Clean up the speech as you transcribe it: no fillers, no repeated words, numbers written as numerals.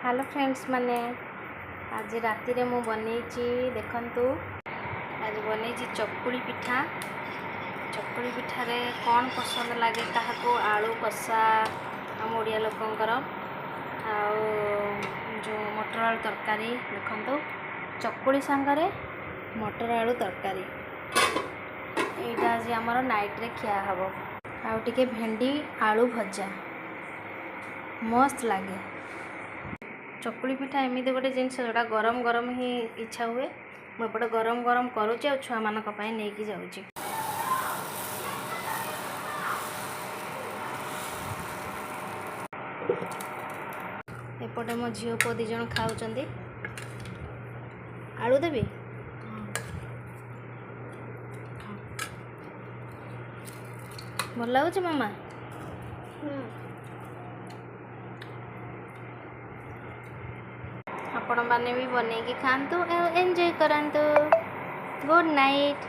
Hello friends माने आज राति रे मु बनेची देखंतु आज बनेची चकुली पिठा। चकुली पिठा रे कौन पसंद लगे काहाको आलू कषा हम ओडिया लोकंकर जो मटर आलू तरकारी देखंतु चकुली सांगरे मटर आलू तरकारी एटा आज हमर नाइट रे खिया हबो आ टिके भेंडी आलू भजा मस्त लगे। चकुली पिठा एमती गोटे जिनस जोटा गरम गरम ही इच्छा हुए मुझे गरम गरम करुच्ची आ छुआ मान नहीं जाऊँगी। एपटे मो झील पुओ दी जन खाऊँ आलू देवी भल लगुच मामा आपण मैंने भी बने खातु एंजॉय करंतु। Good night.